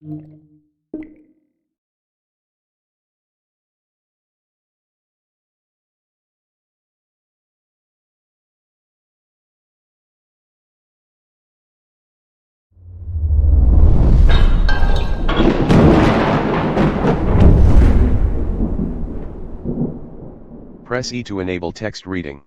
Press E to enable text reading.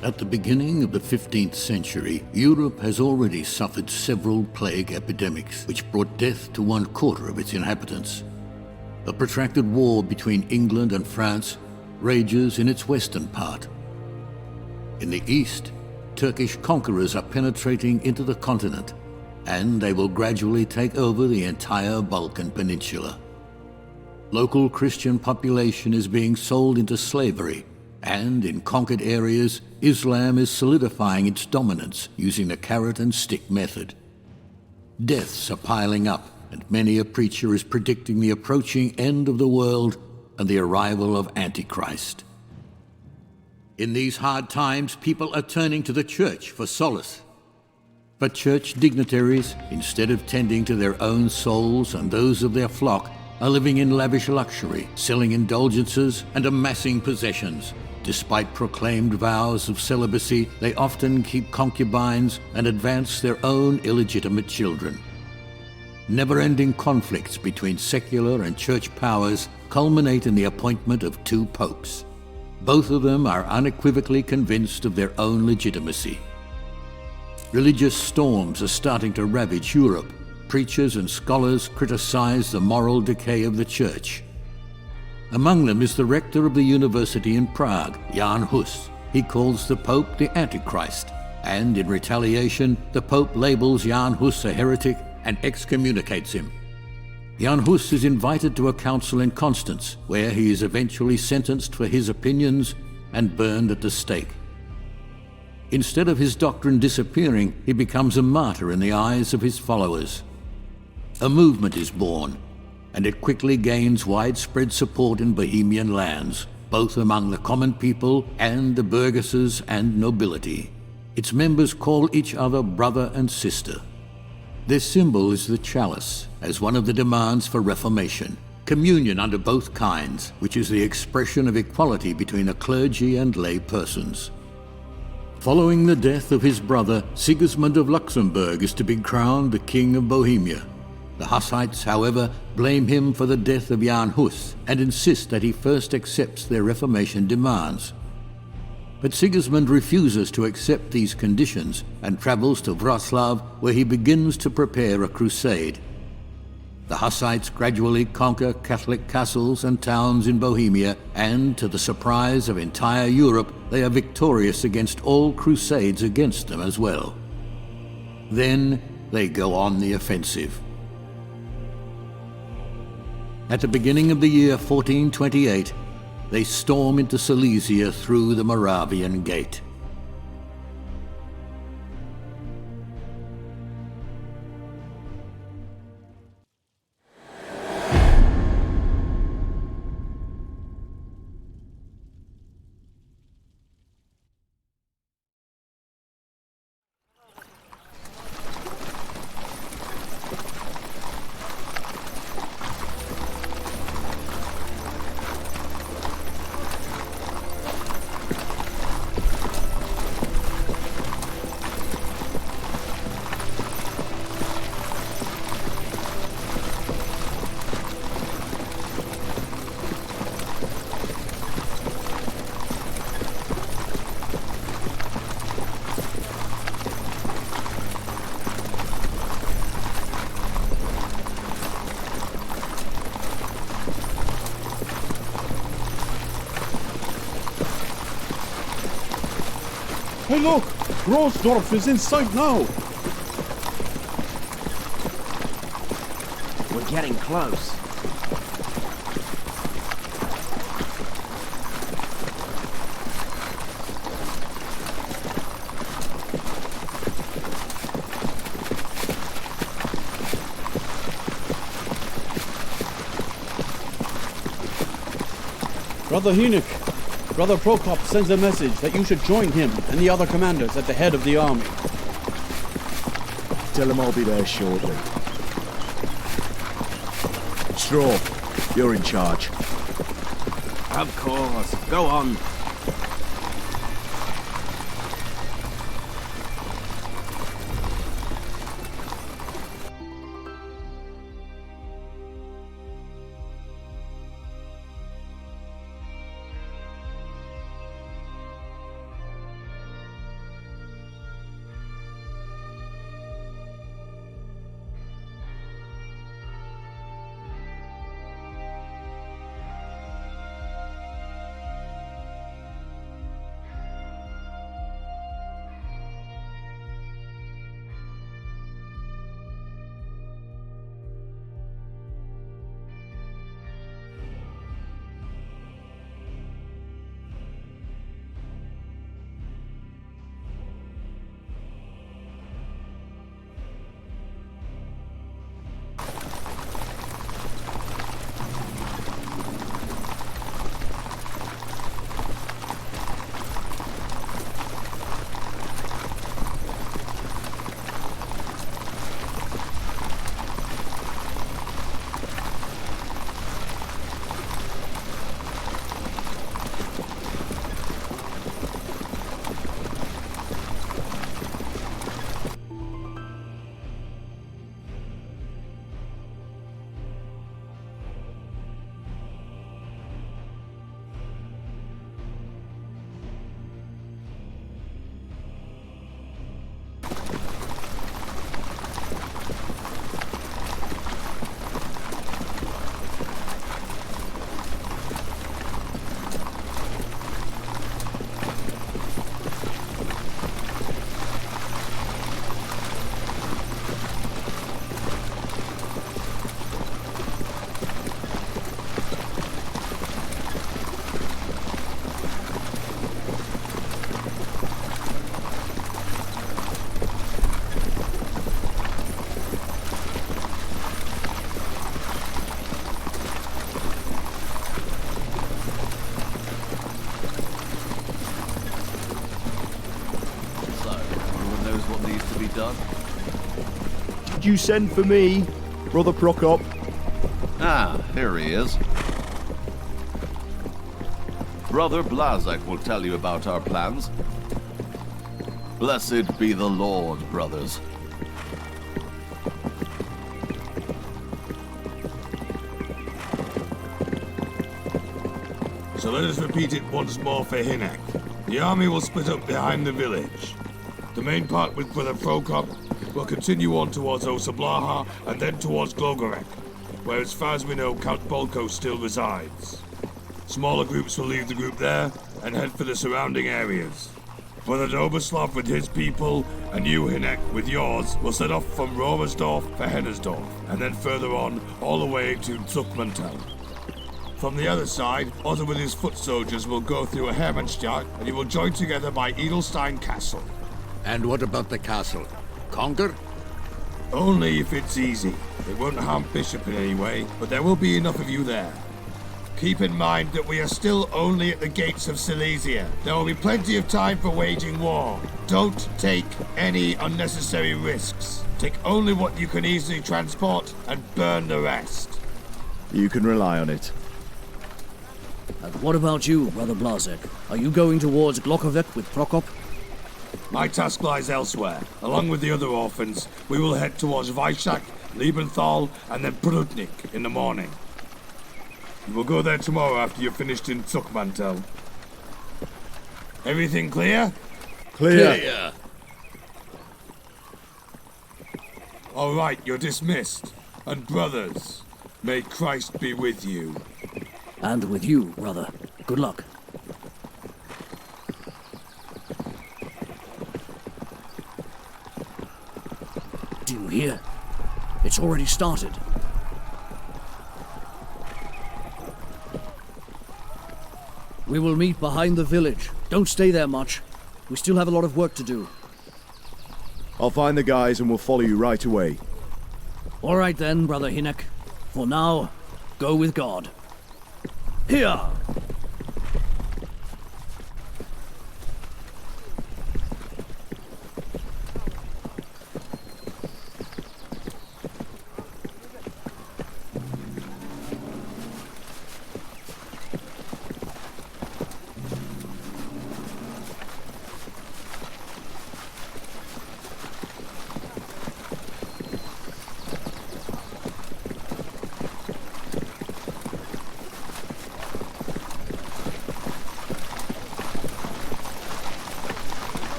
At the beginning of the 15th century, Europe has already suffered several plague epidemics, which brought death to 1/4 of its inhabitants. A protracted war between England and France rages in its western part. In the east, Turkish conquerors are penetrating into the continent, and they will gradually take over the entire Balkan Peninsula. Local Christian population is being sold into slavery, and in conquered areas, Islam is solidifying its dominance using the carrot and stick method. Deaths are piling up, and many a preacher is predicting the approaching end of the world and the arrival of Antichrist. In these hard times, people are turning to the church for solace. But church dignitaries, instead of tending to their own souls and those of their flock, are living in lavish luxury, selling indulgences and amassing possessions. Despite proclaimed vows of celibacy, they often keep concubines and advance their own illegitimate children. Never-ending conflicts between secular and church powers culminate in the appointment of two popes. Both of them are unequivocally convinced of their own legitimacy. Religious storms are starting to ravage Europe. Preachers and scholars criticize the moral decay of the Church. Among them is the rector of the university in Prague, Jan Hus. He calls the Pope the Antichrist, and in retaliation, the Pope labels Jan Hus a heretic and excommunicates him. Jan Hus is invited to a council in Constance, where he is eventually sentenced for his opinions and burned at the stake. Instead of his doctrine disappearing, he becomes a martyr in the eyes of his followers. A movement is born, and it quickly gains widespread support in Bohemian lands, both among the common people and the burgesses and nobility. Its members call each other brother and sister. Their symbol is the chalice, as one of the demands for Reformation, communion under both kinds, which is the expression of equality between the clergy and lay persons. Following the death of his brother, Sigismund of Luxembourg is to be crowned the King of Bohemia. The Hussites, however, blame him for the death of Jan Hus and insist that he first accepts their Reformation demands. But Sigismund refuses to accept these conditions and travels to Wrocław, where he begins to prepare a crusade. The Hussites gradually conquer Catholic castles and towns in Bohemia, and to the surprise of entire Europe, they are victorious against all crusades against them as well. Then they go on the offensive. At the beginning of the year 1428, they storm into Silesia through the Moravian Gate. Hey look! Grossdorf is in sight now! We're getting close. Brother Hynek, Brother Prokop sends a message that you should join him and the other commanders at the head of the army. Tell him I'll be there shortly. Straw, you're in charge. Of course. Go on. you send for me, Brother Prokop? Ah, here he is. Brother Blazek will tell you about our plans. Blessed be the Lord, brothers. So let us repeat it once more for Hinek. The army will split up behind the village. The main part with Brother Prokop will continue on towards Osablaha and then towards Glogorek, where as far as we know Count Bolko still resides. Smaller groups will leave the group there and head for the surrounding areas. Brother Doberslav with his people and you, Hinek, with yours, will set off from Roversdorf for Hennersdorf and then further on all the way to Zuckmantel. From the other side, Otto with his foot soldiers will go through a Hermannstadt and you will join together by Edelstein Castle. And what about the castle? Conquer? Only if it's easy. It won't harm Bishop in any way, but there will be enough of you there. Keep in mind that we are still only at the gates of Silesia. There will be plenty of time for waging war. Don't take any unnecessary risks. Take only what you can easily transport and burn the rest. You can rely on it. And what about you, Brother Blazek? Are you going towards Glockovec with Prokop? My task lies elsewhere. Along with the other orphans, we will head towards Weishak, Liebenthal, and then Prudnik in the morning. We will go there tomorrow after you're finished in Zuckmantel. Everything clear? Clear. All right, you're dismissed. And brothers, may Christ be with you. And with you, brother. Good luck. Do you hear? It's already started. We will meet behind the village. Don't stay there much. We still have a lot of work to do. I'll find the guys and we'll follow you right away. All right then, Brother Hinek. For now, go with God. Here!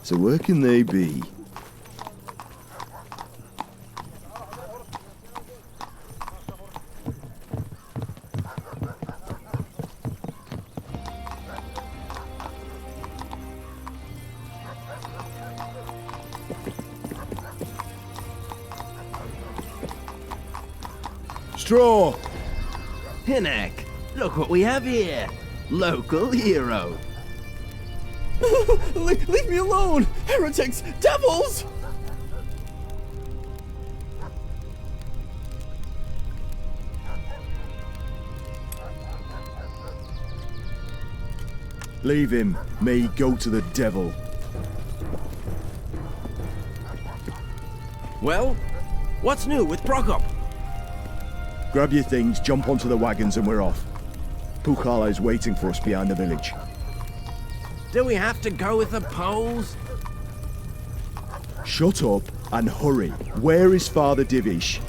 So where can they be? Straw! Hinek, look what we have here. Local hero. Leave me alone! Heretics! Devils! Leave him. May he go to the devil. Well, what's new with Prokop? Grab your things, jump onto the wagons and we're off. Pukala is waiting for us behind the village. Do we have to go with the Poles? Shut up And hurry. Where is Father Divish?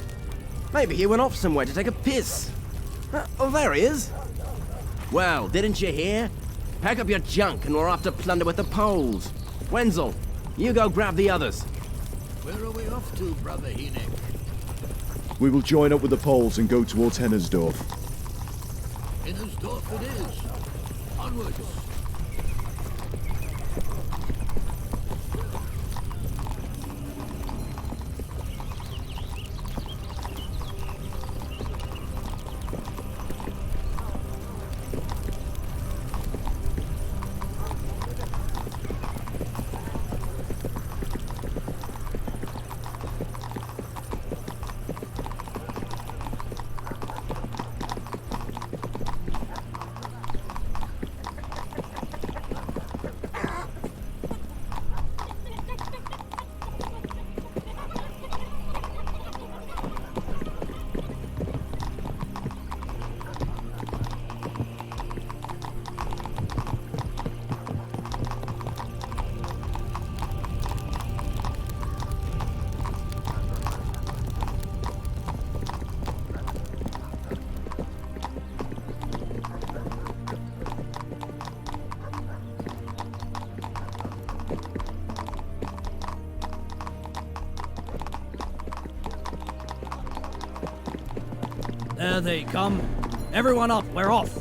Maybe he went off somewhere to take a piss. Oh, there he is. Well, didn't you hear? Pack up your junk and we're off to plunder with the Poles. Wenzel, you go grab the others. Where are we off to, Brother Hinek? We will join up with the Poles and go towards Hennersdorf. Innersdorf it is. Onwards. There they come. Everyone up, we're off.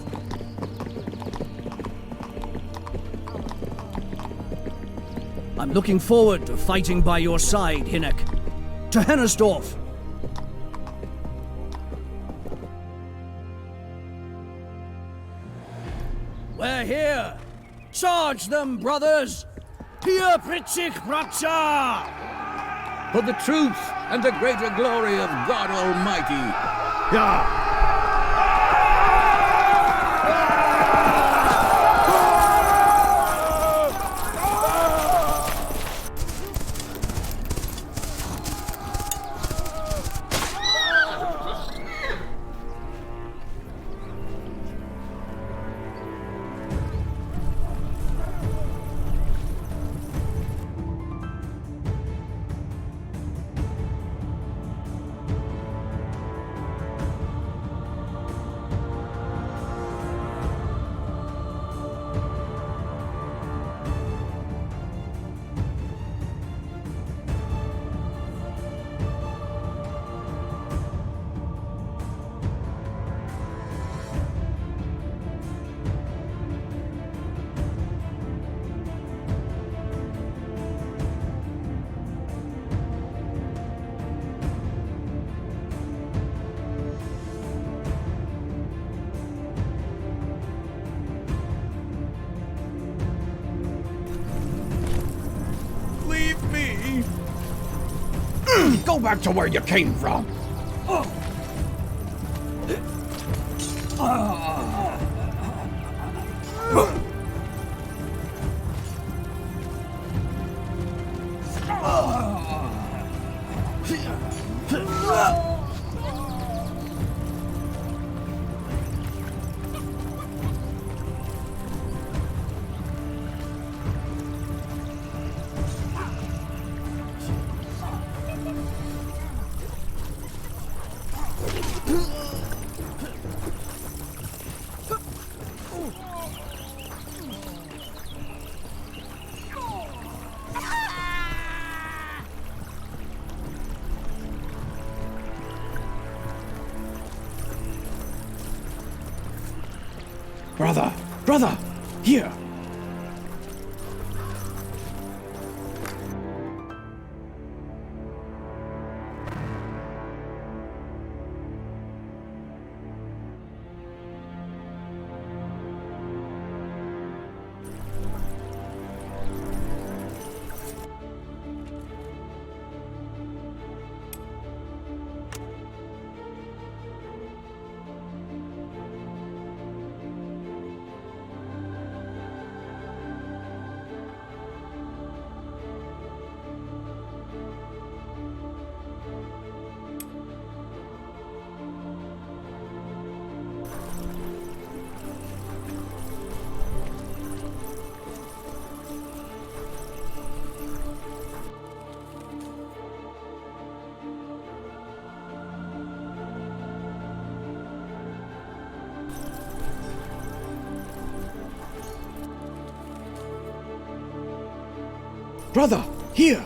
I'm looking forward to fighting by your side, Hinek. To Hennersdorf. We're here. Charge them, brothers. Hier Pritzig Bratscha! For the truth and the greater glory of God Almighty. Yeah. Go back to where you came from. Brother, here. Brother, here!